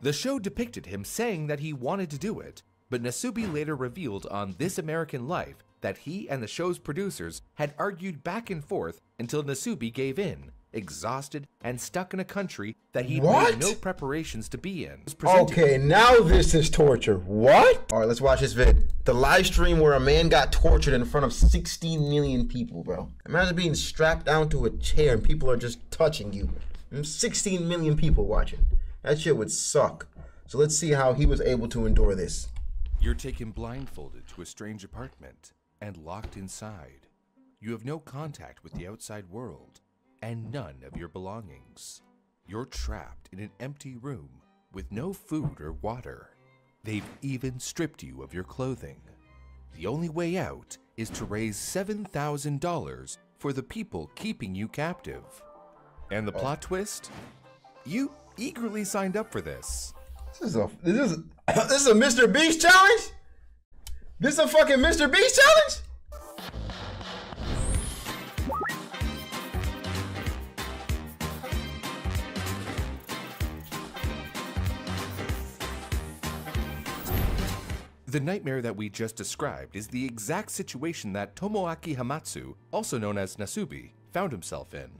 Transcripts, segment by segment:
The show depicted him saying that he wanted to do it, but Nasubi later revealed on This American Life that he and the show's producers had argued back and forth until Nasubi gave in, exhausted and stuck in a country that he'd made no preparations to be in. Okay, now this is torture. What? All right, let's watch this vid. The live stream where a man got tortured in front of 16 million people, bro. Imagine being strapped down to a chair and people are just touching you. And 16 million people watching. That shit would suck. So let's see how he was able to endure this. You're taken blindfolded to a strange apartment and locked inside. You have no contact with the outside world and none of your belongings. You're trapped in an empty room with no food or water. They've even stripped you of your clothing. The only way out is to raise $7,000 for the people keeping you captive. And the plot twist? You eagerly signed up for this. This is a Mr. Beast challenge? This is a fucking Mr. Beast challenge? The nightmare that we just described is the exact situation that Tomoaki Hamatsu, also known as Nasubi, found himself in.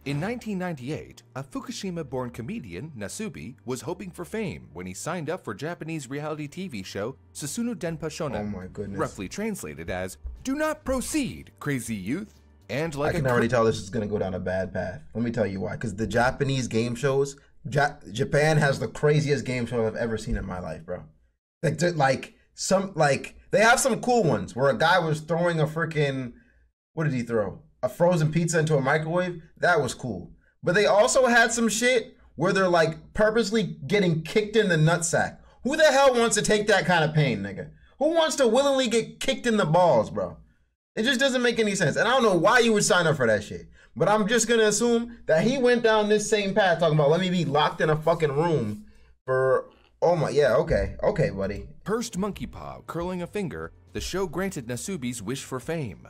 In 1998, a Fukushima-born comedian, Nasubi, was hoping for fame when he signed up for Japanese reality TV show Susumu Denpa Shonen, oh my goodness. roughly translated as, "Do not proceed, crazy youth." And like I can already tell this is going to go down a bad path. Let me tell you why. Because the Japanese game shows, Japan has the craziest game show I've ever seen in my life, bro. They have some cool ones where a guy was throwing a freaking, what did he throw? A frozen pizza into a microwave. That was cool. But they also had some shit where they're like purposely getting kicked in the nutsack. Who the hell wants to take that kind of pain, nigga? Who wants to willingly get kicked in the balls, bro? It just doesn't make any sense. And I don't know why you would sign up for that shit. But I'm just gonna assume that he went down this same path talking about, let me be locked in a fucking room for, oh my, yeah, okay, buddy. Cursed monkey paw curling a finger, the show granted Nasubi's wish for fame.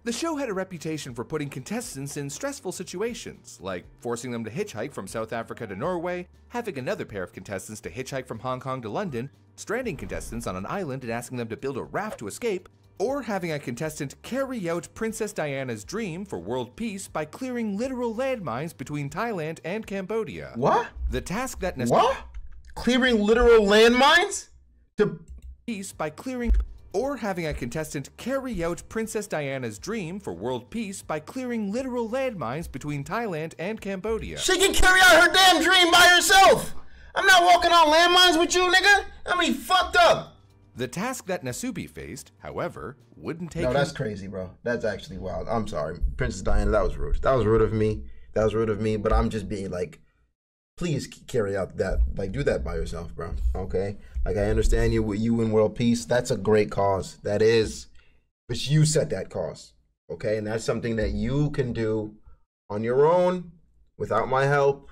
The show had a reputation for putting contestants in stressful situations, like forcing them to hitchhike from South Africa to Norway, having another pair of contestants to hitchhike from Hong Kong to London, stranding contestants on an island and asking them to build a raft to escape, or having a contestant carry out Princess Diana's dream for world peace by clearing literal landmines between Thailand and Cambodia. What? The task that Nasubi— What? Clearing literal landmines? To peace by clearing— or having a contestant carry out Princess Diana's dream for world peace by clearing literal landmines between Thailand and Cambodia. She can carry out her damn dream by herself! I'm not walking on landmines with you, nigga! I mean, fucked up! The task that Nasubi faced, however, wouldn't take— No, that's crazy, bro. That's actually wild. I'm sorry. Princess Diana, that was rude. That was rude of me. That was rude of me, but I'm just being like, please carry out that, like, do that by yourself, bro, okay? Like, I understand you in world peace. That's a great cause. That is. But you set that cause, okay? And that's something that you can do on your own without my help.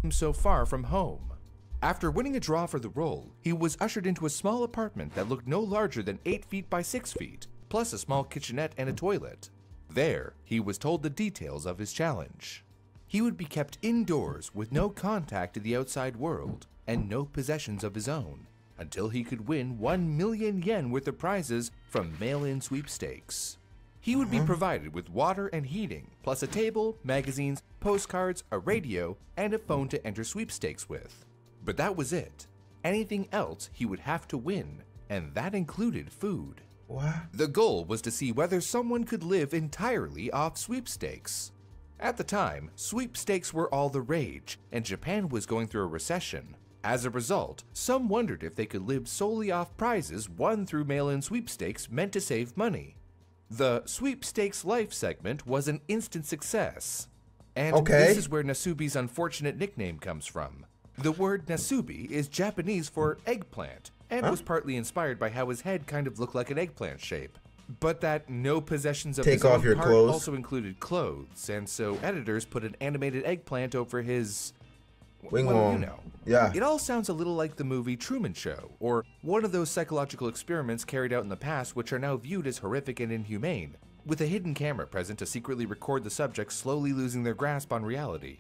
So far from home. After winning a draw for the role, he was ushered into a small apartment that looked no larger than 8 feet by 6 feet, plus a small kitchenette and a toilet. There, he was told the details of his challenge. He would be kept indoors with no contact to the outside world and no possessions of his own until he could win 1 million yen worth of prizes from mail-in sweepstakes. He would be provided with water and heating, plus a table, magazines, postcards, a radio, and a phone to enter sweepstakes with. But that was it. Anything else he would have to win, and that included food. What? The goal was to see whether someone could live entirely off sweepstakes. At the time, sweepstakes were all the rage, and Japan was going through a recession. As a result, some wondered if they could live solely off prizes won through mail-in sweepstakes meant to save money. The Sweepstakes Life segment was an instant success. And this is where Nasubi's unfortunate nickname comes from. The word Nasubi is Japanese for eggplant, and was partly inspired by how his head kind of looked like an eggplant shape. But that no possessions of his own part also included clothes, and so editors put an animated eggplant over his— well, you know. Yeah. It all sounds a little like the movie Truman Show, or one of those psychological experiments carried out in the past which are now viewed as horrific and inhumane, with a hidden camera present to secretly record the subjects slowly losing their grasp on reality.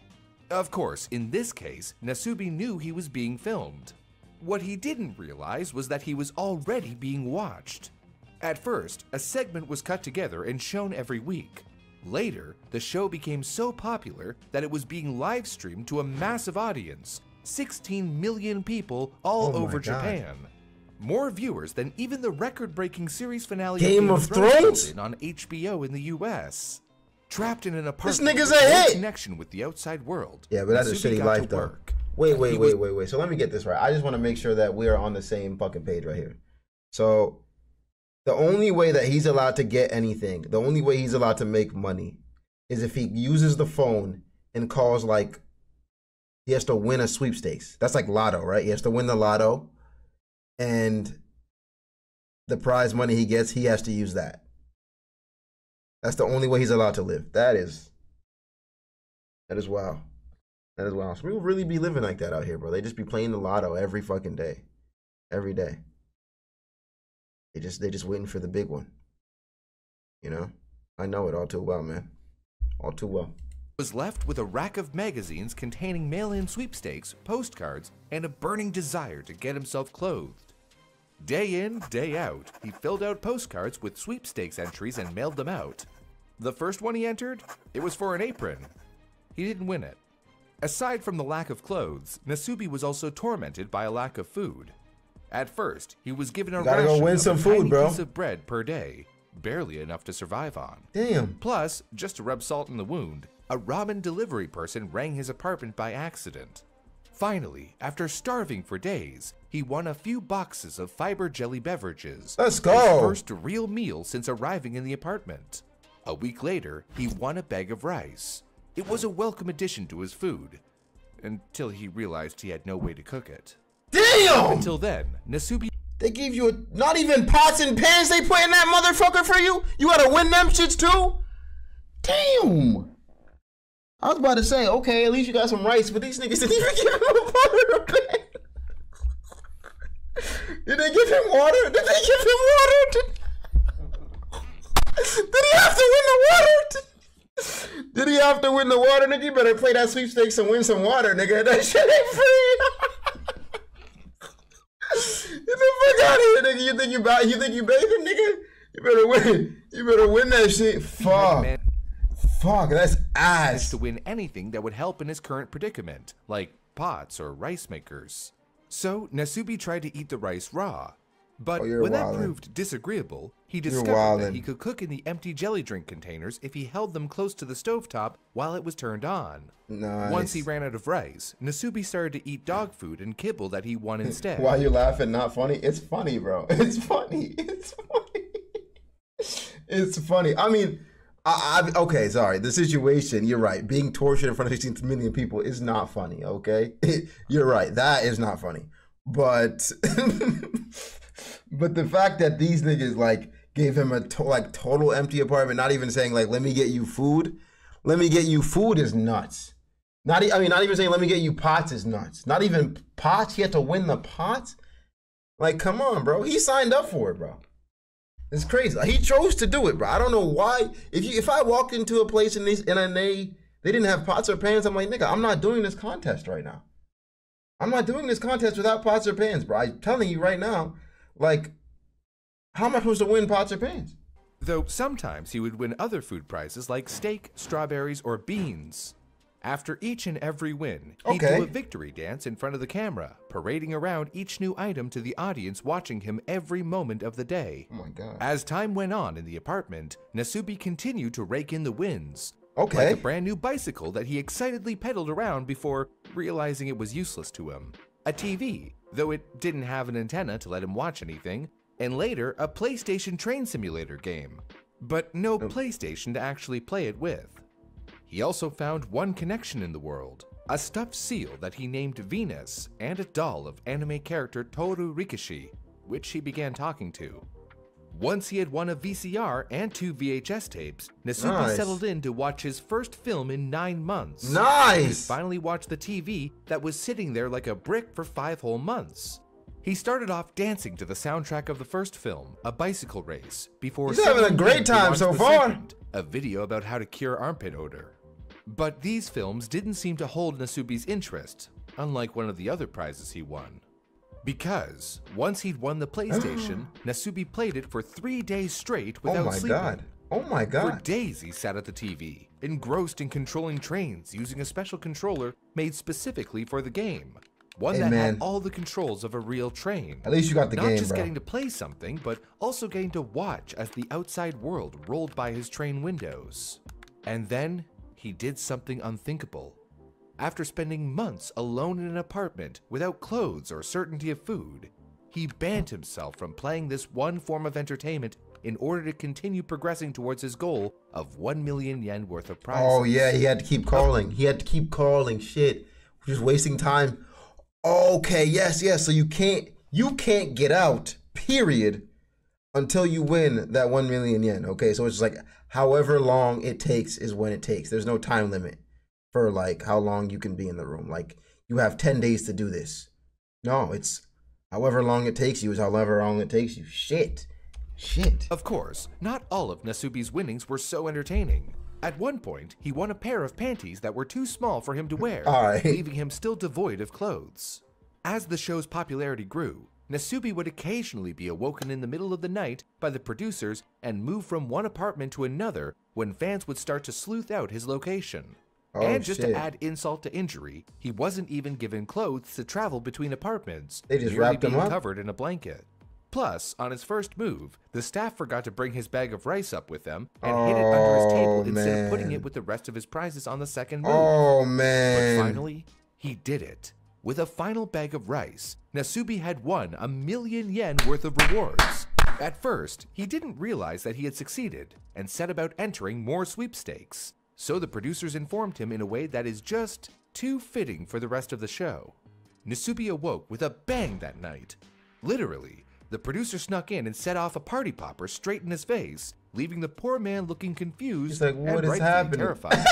Of course, in this case, Nasubi knew he was being filmed. What he didn't realize was that he was already being watched. At first, a segment was cut together and shown every week. Later, the show became so popular that it was being live streamed to a massive audience, 16 million people all over Japan. More viewers than even the record-breaking series finale Game of Thrones on HBO in the US. Trapped in an apartment this nigga's with a no hit connection with the outside world. Yeah, but that's a Nasubi shitty got life to though. work. Wait. So let me get this right. I just want to make sure that we are on the same fucking page right here. So the only way that he's allowed to get anything, the only way he's allowed to make money is if he uses the phone and calls, like, he has to win a sweepstakes. That's like lotto, right? He has to win the lotto, and the prize money he gets, he has to use that. That's the only way he's allowed to live. That is wow. That is wow. So people really be living like that out here, bro. They just be playing the lotto every fucking day. Every day. They just waiting for the big one. You know? I know it all too well, man. All too well. Was left with a rack of magazines containing mail-in sweepstakes, postcards, and a burning desire to get himself clothed. Day in, day out, he filled out postcards with sweepstakes entries and mailed them out. The first one he entered, it was for an apron. He didn't win it. Aside from the lack of clothes, Nasubi was also tormented by a lack of food. At first, he was given a ration of a tiny piece of bread per day, barely enough to survive on. Damn. Plus, just to rub salt in the wound, a ramen delivery person rang his apartment by accident. Finally, after starving for days, he won a few boxes of fiber jelly beverages. Let's go! His first real meal since arriving in the apartment. A week later, he won a bag of rice. It was a welcome addition to his food, until he realized he had no way to cook it. Damn! Until then, Nasubi... They gave you not even pots and pans they put in that motherfucker for you? You gotta win them shits too? Damn! I was about to say, okay, at least you got some rice, but these niggas didn't even give him a water. Did they give him water? Did they give him water? Did he have to win the water? Did he have to win the water, nigga? You better play that sweepstakes and win some water, nigga. That shit ain't free. Get the fuck out of here, nigga. You think you bathing, nigga? You better win. You better win that shit. Fuck. Fuck, that's ass. To win anything that would help in his current predicament, like pots or rice makers. So Nasubi tried to eat the rice raw. But when that proved disagreeable, he discovered that he could cook in the empty jelly drink containers if he held them close to the stovetop while it was turned on. Nice. Once he ran out of rice, Nasubi started to eat dog food and kibble that he won instead. Why you laughing? Not funny? It's funny, bro. It's funny. It's funny. It's funny. I mean, okay, sorry. The situation, you're right. Being tortured in front of 16 million people is not funny, okay? You're right. That is not funny. But... But the fact that these niggas like gave him a total empty apartment, not even saying like, let me get you food. Let me get you food is nuts. Not even saying let me get you pots is nuts. Not even pots. He had to win the pots. Like, come on, bro. He signed up for it, bro. It's crazy. He chose to do it, bro. I don't know why. If I walked into a place and they didn't have pots or pans, I'm like, nigga, I'm not doing this contest right now. I'm not doing this contest without pots or pans, bro. I'm telling you right now. Like, how am I supposed to win pots or pans? Though sometimes he would win other food prizes like steak, strawberries, or beans. After each and every win, he'd do a victory dance in front of the camera, parading around each new item to the audience watching him every moment of the day. Oh my God. As time went on in the apartment, Nasubi continued to rake in the wins. Okay. Like a brand new bicycle that he excitedly pedaled around before realizing it was useless to him. A TV, though it didn't have an antenna to let him watch anything, and later a PlayStation train simulator game, but no PlayStation to actually play it with. He also found one connection in the world, a stuffed seal that he named Venus, and a doll of anime character Toru Rikishi, which he began talking to. Once he had won a VCR and 2 VHS tapes, Nasubi settled in to watch his first film in 9 months. Nice! He finally watched the TV that was sitting there like a brick for 5 whole months. He started off dancing to the soundtrack of the first film, a bicycle race, before he's having a great time so far. A video about how to cure armpit odor. But these films didn't seem to hold Nasubi's interest, unlike one of the other prizes he won. Because once he'd won the PlayStation, Nasubi played it for 3 days straight without sleeping. Oh my god. For days he sat at the TV, engrossed in controlling trains using a special controller made specifically for the game. One that had all the controls of a real train. At least you got the game, Not just bro. getting to play something, but also getting to watch as the outside world rolled by his train windows. And then he did something unthinkable. After spending months alone in an apartment without clothes or certainty of food, he banned himself from playing this one form of entertainment in order to continue progressing towards his goal of 1 million yen worth of prizes. Oh yeah, he had to keep calling. He had to keep calling. Shit, just wasting time. Okay, yes. So you can't get out, period, until you win that 1 million yen. Okay, so it's just like however long it takes is when it takes. There's no time limit for like how long you can be in the room. Like you have 10 days to do this. No, it's however long it takes you is however long it takes you. Shit. Of course, not all of Nasubi's winnings were so entertaining. At one point, he won a pair of panties that were too small for him to wear, leaving him still devoid of clothes. As the show's popularity grew, Nasubi would occasionally be awoken in the middle of the night by the producers and move from one apartment to another when fans would start to sleuth out his location. And just to add insult to injury, he wasn't even given clothes to travel between apartments, they just wrapped him up, covered in a blanket. Plus, on his first move, the staff forgot to bring his bag of rice up with them and hid it under his table instead of putting it with the rest of his prizes on the second move. Oh man. But finally, he did it. With a final bag of rice, Nasubi had won 1 million yen worth of rewards. At first, he didn't realize that he had succeeded and set about entering more sweepstakes. So the producers informed him in a way that is just too fitting for the rest of the show. Nasubi awoke with a bang that night. Literally, the producer snuck in and set off a party popper straight in his face, leaving the poor man looking confused. He's like, what and is happening? Terrified.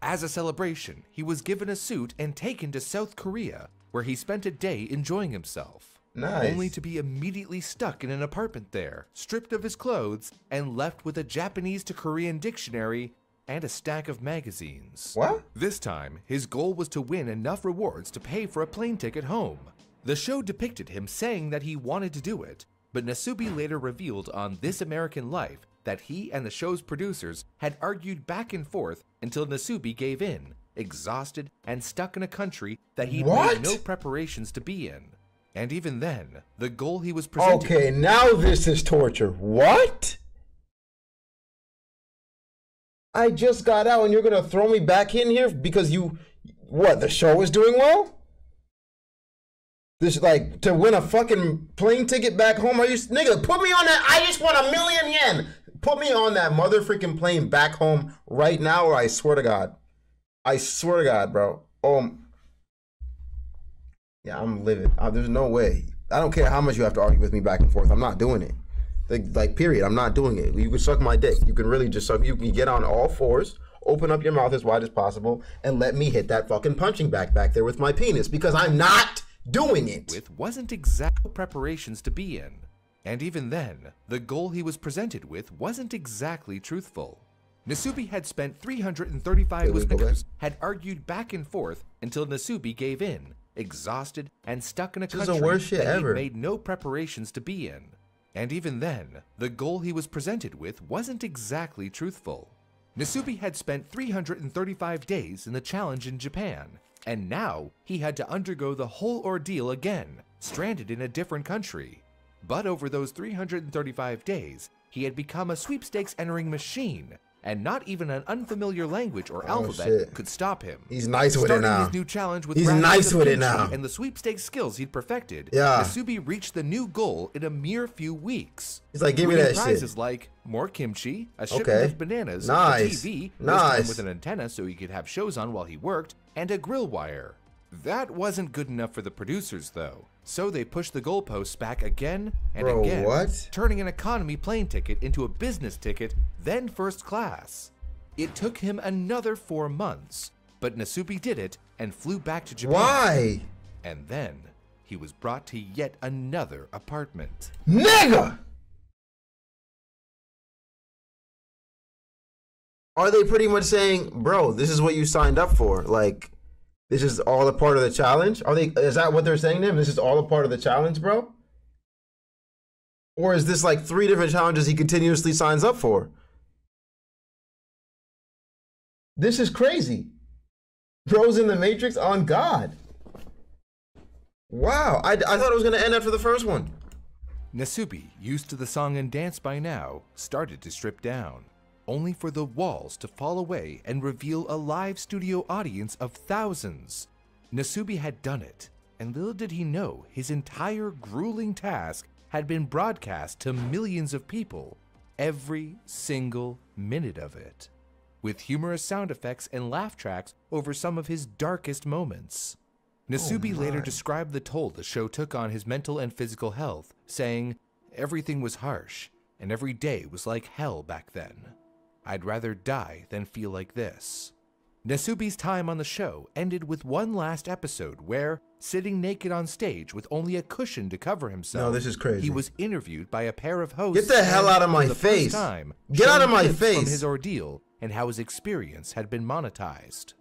As a celebration, he was given a suit and taken to South Korea, where he spent a day enjoying himself. Nice. Only to be immediately stuck in an apartment there, stripped of his clothes, and left with a Japanese to Korean dictionary and a stack of magazines. What? This time, his goal was to win enough rewards to pay for a plane ticket home. The show depicted him saying that he wanted to do it, but Nasubi later revealed on This American Life that he and the show's producers had argued back and forth until Nasubi gave in, exhausted and stuck in a country that he'd made no preparations to be in. And even then, the goal he was presenting— Okay, now this is torture. What? I just got out and you're gonna throw me back in here because what, the show is doing well? This, like, to win a fucking plane ticket back home? Are you, nigga, put me on that. I just won 1 million yen. Put me on that mother freaking plane back home right now, or I swear to God. I swear to God, bro. Yeah, I'm livid. There's no way. I don't care how much you have to argue with me back and forth. I'm not doing it. Like, period. I'm not doing it. You can suck my dick. You can really just suck. You can get on all fours, open up your mouth as wide as possible, and let me hit that fucking punching bag back there with my penis, because I'm not doing it. With wasn't exact preparations to be in. And even then, the goal he was presented with wasn't exactly truthful. Nasubi had spent 335 winners, had argued back and forth until Nasubi gave in, exhausted and stuck in a country that he made no preparations to be in. And even then, the goal he was presented with wasn't exactly truthful. Nasubi had spent 335 days in the challenge in Japan, and now he had to undergo the whole ordeal again, stranded in a different country. But over those 335 days, he had become a sweepstakes entering machine, and not even an unfamiliar language or alphabet could stop him. He's nice with it now. His new challenge with He's nice with it now. And the sweepstakes skills he'd perfected, yeah. Nasubi reached the new goal in a mere few weeks. He's like, give me that prizes shit. like more kimchi, a shipment of bananas, a TV, with an antenna so he could have shows on while he worked, and a grill wire. That wasn't good enough for the producers, though. So they pushed the goalposts back again and again, turning an economy plane ticket into a business ticket, then first class. It took him another 4 months, but Nasubi did it and flew back to Japan. Why? And then he was brought to yet another apartment. Nigga! are they pretty much saying, bro, this is what you signed up for? Like, this is all a part of the challenge? Is that what they're saying to him? This is all a part of the challenge, bro? Or is this like 3 different challenges he continuously signs up for? This is crazy. Bro's in the Matrix on God. Wow, I thought it was gonna end after the first one. Nasubi, used to the song and dance by now, started to strip down, only for the walls to fall away and reveal a live studio audience of thousands. Nasubi had done it, and little did he know his entire grueling task had been broadcast to millions of people, every single minute of it, with humorous sound effects and laugh tracks over some of his darkest moments. Nasubi later described the toll the show took on his mental and physical health, saying, "Everything was harsh, and every day was like hell back then. I'd rather die than feel like this." Nasubi's time on the show ended with one last episode where, sitting naked on stage with only a cushion to cover himself, No, this is crazy. he was interviewed by a pair of hosts. Get the hell out of my for the face. first time, Get out of showing my clips face. From his ordeal and how his experience had been monetized.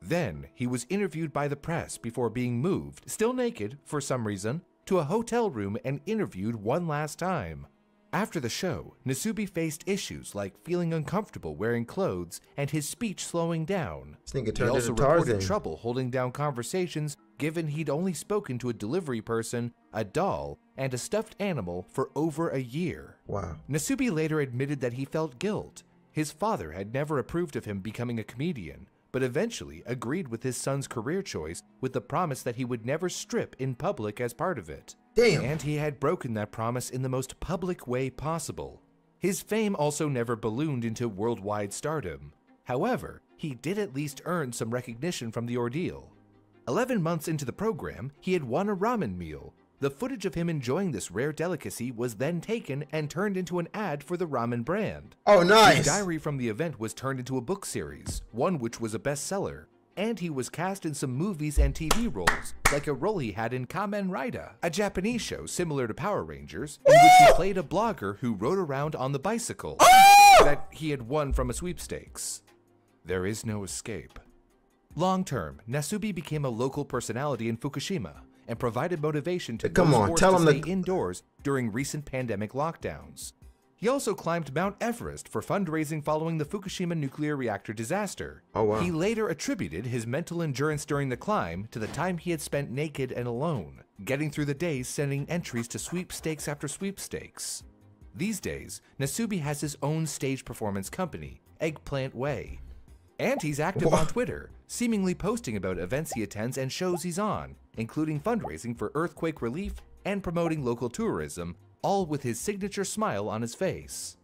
Then he was interviewed by the press before being moved, still naked for some reason, to a hotel room and interviewed one last time. After the show, Nasubi faced issues like feeling uncomfortable wearing clothes and his speech slowing down. This nigga He turned also into reported Tarzan. trouble holding down conversations given he'd only spoken to a delivery person, a doll, and a stuffed animal for over a year. Wow. Nasubi later admitted that he felt guilt. His father had never approved of him becoming a comedian, but eventually agreed with his son's career choice with the promise that he would never strip in public as part of it. Damn. And he had broken that promise in the most public way possible. His fame also never ballooned into worldwide stardom. However, he did at least earn some recognition from the ordeal. 11 months into the program, he had won a ramen meal. The footage of him enjoying this rare delicacy was then taken and turned into an ad for the ramen brand. Oh, His nice. diary from the event was turned into a book series, one which was a bestseller, and he was cast in some movies and TV roles, like a role he had in Kamen Rider, a Japanese show similar to Power Rangers, in which he played a blogger who rode around on the bicycle that he had won from a sweepstakes. There is no escape. Long term, Nasubi became a local personality in Fukushima and provided motivation to Come those on, forced tell to him stay to- indoors during recent pandemic lockdowns. He also climbed Mount Everest for fundraising following the Fukushima nuclear reactor disaster. Oh, wow. He later attributed his mental endurance during the climb to the time he had spent naked and alone, getting through the days sending entries to sweepstakes after sweepstakes. These days, Nasubi has his own stage performance company, Eggplant Way. And he's active on Twitter, seemingly posting about events he attends and shows he's on, including fundraising for earthquake relief and promoting local tourism, all with his signature smile on his face.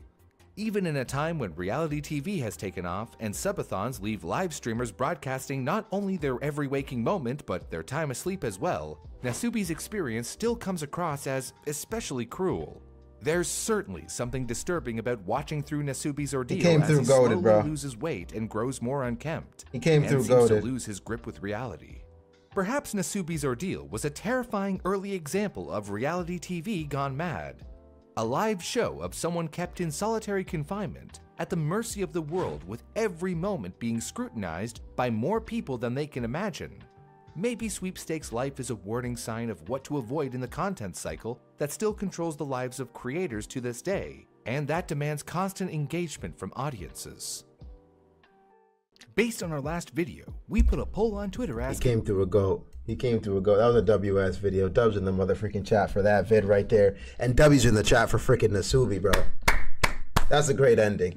Even in a time when reality TV has taken off and subathons leave live streamers broadcasting not only their every waking moment but their time asleep as well, Nasubi's experience still comes across as especially cruel. There's certainly something disturbing about watching through Nasubi's ordeal came as through he goated, slowly bro. loses weight and grows more unkempt. He came and through seems to goated. lose his grip with reality. Perhaps Nasubi's ordeal was a terrifying early example of reality TV gone mad. A live show of someone kept in solitary confinement, at the mercy of the world with every moment being scrutinized by more people than they can imagine. Maybe Sweepstakes Life is a warning sign of what to avoid in the content cycle that still controls the lives of creators to this day, and that demands constant engagement from audiences. Based on our last video, we put a poll on Twitter He asking, came through a goat. He came through a goat. That was a WS video. Dubs in the motherfucking chat for that vid right there. And W's in the chat for freaking Nasubi, bro. That's a great ending.